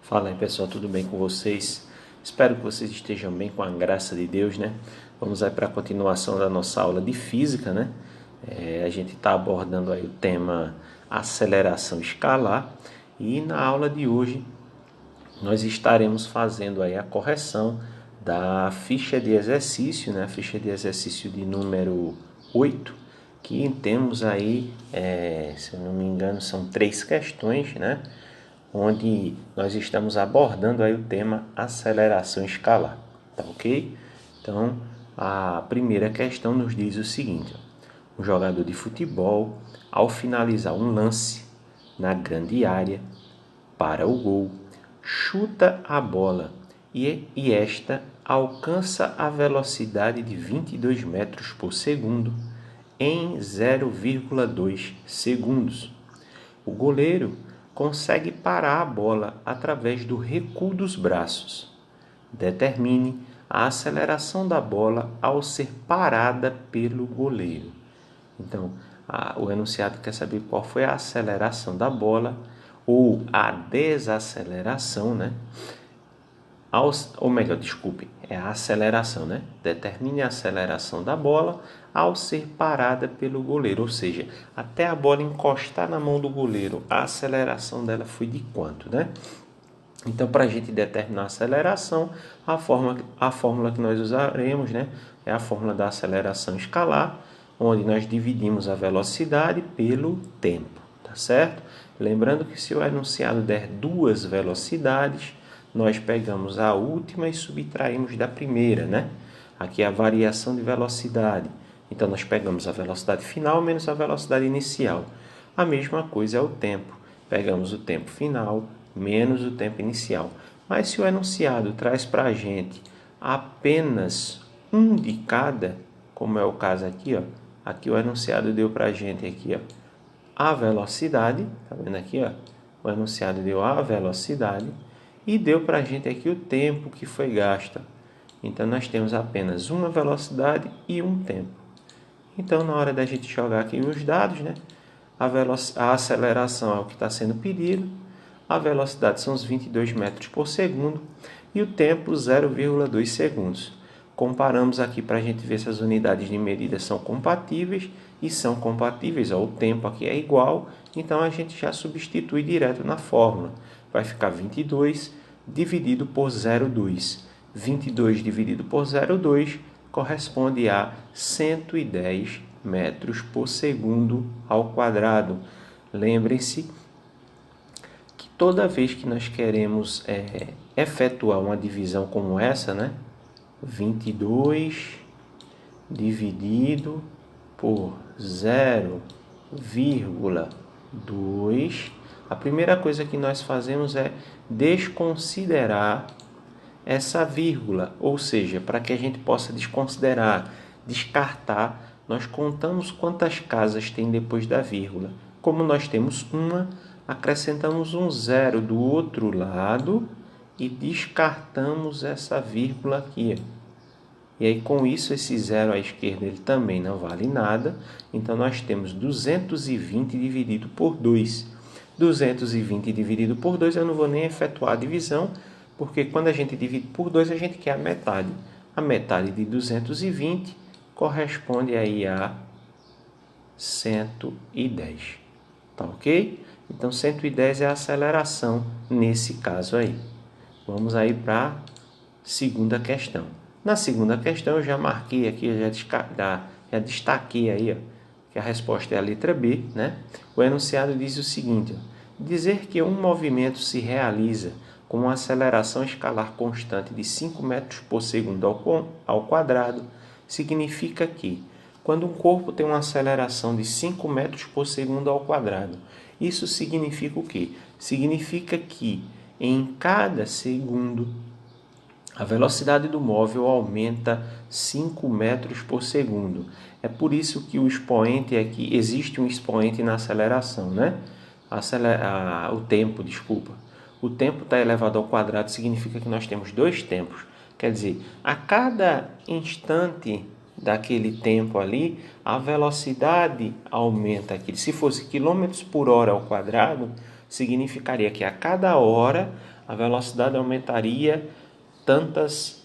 Fala aí pessoal, tudo bem com vocês? Espero que vocês estejam bem com a graça de Deus, né? Vamos aí para a continuação da nossa aula de física, né? A gente está abordando aí o tema aceleração escalar e na aula de hoje nós estaremos fazendo aí a correção da ficha de exercício, né? A ficha de exercício de número 8, que temos aí, se eu não me engano, são 3 questões, né? Onde nós estamos abordando aí o tema aceleração escalar, tá ok? Então, a primeira questão nos diz o seguinte: um jogador de futebol, ao finalizar um lance na grande área para o gol, chuta a bola e esta alcança a velocidade de 22 metros por segundo em 0,2 segundos. O goleiro consegue parar a bola através do recuo dos braços. Determine a aceleração da bola ao ser parada pelo goleiro. Então, o enunciado quer saber qual foi a aceleração da bola ou a desaceleração, né? Ou melhor, desculpe, é a aceleração, né? Determine a aceleração da bola ao ser parada pelo goleiro, ou seja, até a bola encostar na mão do goleiro, a aceleração dela foi de quanto, né? Então, para a gente determinar a aceleração, a fórmula que nós usaremos, né, é a fórmula da aceleração escalar, onde nós dividimos a velocidade pelo tempo, tá certo? Lembrando que se o enunciado der duas velocidades, nós pegamos a última e subtraímos da primeira, né? Aqui é a variação de velocidade. Então, nós pegamos a velocidade final menos a velocidade inicial. A mesma coisa é o tempo. Pegamos o tempo final menos o tempo inicial. Mas se o enunciado traz para a gente apenas um de cada, como é o caso aqui, ó, aqui o enunciado deu para a gente aqui, ó, a velocidade, tá vendo aqui, ó, o enunciado deu a velocidade e deu para a gente aqui o tempo que foi gasto. Então, nós temos apenas uma velocidade e um tempo. Então, na hora da gente jogar aqui os dados, né, a aceleração é o que está sendo pedido, a velocidade são os 22 metros por segundo e o tempo 0,2 segundos. Comparamos aqui para a gente ver se as unidades de medida são compatíveis e são compatíveis. Ó, o tempo aqui é igual, então a gente já substitui direto na fórmula. Vai ficar 22 dividido por 0,2. 22 dividido por 0,2 corresponde a 110 metros por segundo ao quadrado. Lembrem-se que toda vez que nós queremos efetuar uma divisão como essa, né? 22 dividido por 0,2, a primeira coisa que nós fazemos é desconsiderar essa vírgula, ou seja, para que a gente possa desconsiderar, descartar, nós contamos quantas casas tem depois da vírgula. Como nós temos uma, acrescentamos um zero do outro lado e descartamos essa vírgula aqui. E aí, com isso, esse zero à esquerda ele também não vale nada. Então, nós temos 220 dividido por 2. 220 dividido por 2, eu não vou nem efetuar a divisão, porque quando a gente divide por 2, a gente quer a metade. A metade de 220 corresponde aí a 110. Tá ok? Então, 110 é a aceleração nesse caso aí. Vamos aí para a segunda questão. Na segunda questão, eu já marquei aqui, já destaquei aí, ó, que a resposta é a letra B, né? O enunciado diz o seguinte: ó, dizer que um movimento se realiza com uma aceleração escalar constante de 5 metros por segundo ao quadrado significa que, quando um corpo tem uma aceleração de 5 metros por segundo ao quadrado, isso significa o quê? Significa que em cada segundo a velocidade do móvel aumenta 5 metros por segundo. É por isso que o expoente aqui, existe um expoente na aceleração, né? O tempo, desculpa. O tempo está elevado ao quadrado significa que nós temos dois tempos. Quer dizer, a cada instante daquele tempo ali, a velocidade aumenta aqui. Se fosse quilômetros por hora ao quadrado, significaria que a cada hora a velocidade aumentaria tantos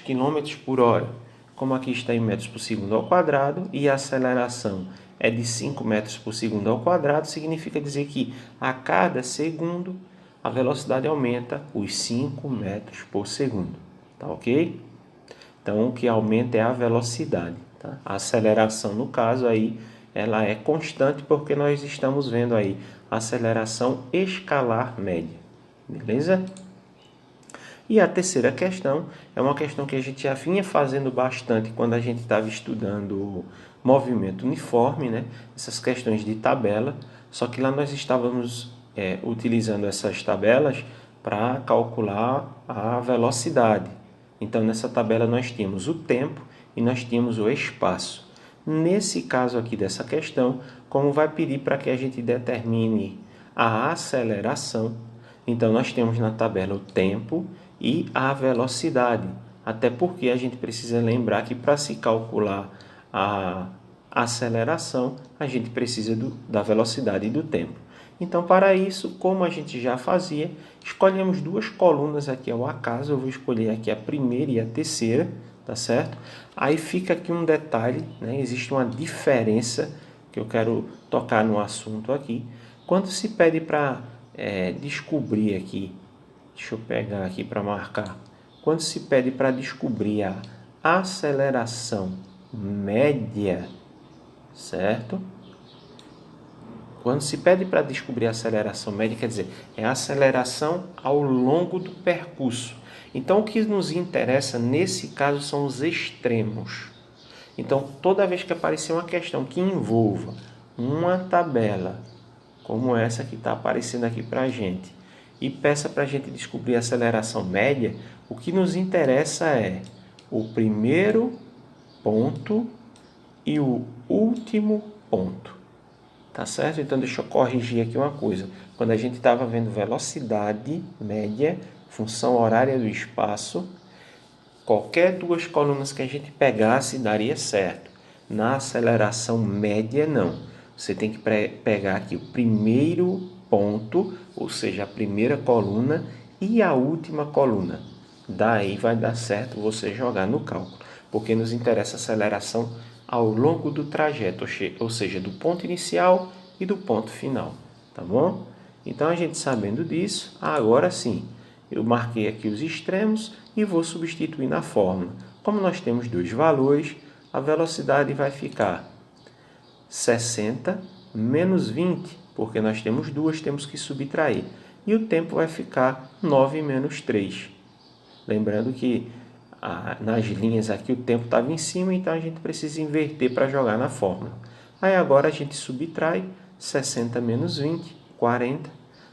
quilômetros por hora. Como aqui está em metros por segundo ao quadrado e a aceleração é de 5 metros por segundo ao quadrado, significa dizer que a cada segundo a velocidade aumenta os 5 metros por segundo. Tá ok? Então, o que aumenta é a velocidade. Tá? A aceleração, no caso, aí, ela é constante porque nós estamos vendo aí a aceleração escalar média. Beleza? E a terceira questão é uma questão que a gente já vinha fazendo bastante quando a gente estava estudando movimento uniforme, né? Essas questões de tabela, só que lá nós estávamos utilizando essas tabelas para calcular a velocidade. Então, nessa tabela nós tínhamos o tempo e nós tínhamos o espaço. Nesse caso aqui dessa questão, como vai pedir para que a gente determine a aceleração, então nós temos na tabela o tempo e a velocidade. Até porque a gente precisa lembrar que para se calcular a aceleração, a gente precisa da velocidade e do tempo. Então, para isso, como a gente já fazia, escolhemos duas colunas aqui ao acaso. Eu vou escolher aqui a primeira e a terceira, tá certo? Aí fica aqui um detalhe, né? Existe uma diferença que eu quero tocar no assunto aqui. Quando se pede para descobrir aqui, deixa eu pegar aqui para marcar. Quando se pede para descobrir a aceleração média, certo? Quando se pede para descobrir a aceleração média, quer dizer, é a aceleração ao longo do percurso. Então, o que nos interessa nesse caso são os extremos. Então, toda vez que aparecer uma questão que envolva uma tabela, como essa que está aparecendo aqui para a gente, e peça para a gente descobrir a aceleração média, o que nos interessa é o primeiro ponto e o último ponto. Tá certo? Então, deixa eu corrigir aqui uma coisa. Quando a gente estava vendo velocidade média, função horária do espaço, qualquer duas colunas que a gente pegasse daria certo. Na aceleração média, não. Você tem que pegar aqui o primeiro ponto, ou seja, a primeira coluna e a última coluna. Daí vai dar certo você jogar no cálculo, porque nos interessa a aceleração ao longo do trajeto, ou seja, do ponto inicial e do ponto final, tá bom? Então, a gente sabendo disso, agora sim, eu marquei aqui os extremos e vou substituir na fórmula. Como nós temos dois valores, a velocidade vai ficar 60 menos 20, porque nós temos duas, temos que subtrair. E o tempo vai ficar 9 menos 3. Lembrando que nas linhas aqui o tempo estava em cima, então a gente precisa inverter para jogar na fórmula. Aí agora a gente subtrai 60 menos 20, 40.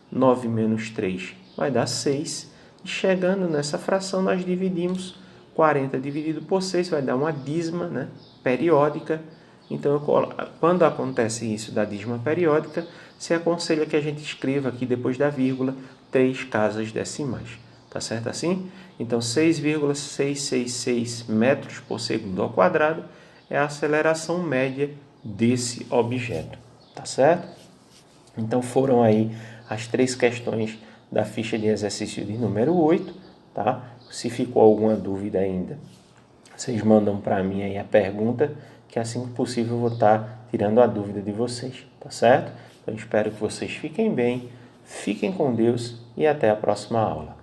9 menos 3 vai dar 6. E chegando nessa fração nós dividimos. 40 dividido por 6 vai dar uma dízima, né, periódica. Então, quando acontece isso da dízima periódica, se aconselha que a gente escreva aqui depois da vírgula 3 casas decimais. Tá certo assim? Então, 6,666 metros por segundo ao quadrado é a aceleração média desse objeto. Tá certo? Então, foram aí as 3 questões da ficha de exercício de número 8. Tá? Se ficou alguma dúvida ainda, vocês mandam para mim aí a pergunta, que assim que possível eu vou estar tirando a dúvida de vocês. Tá certo? Então, espero que vocês fiquem bem, fiquem com Deus e até a próxima aula.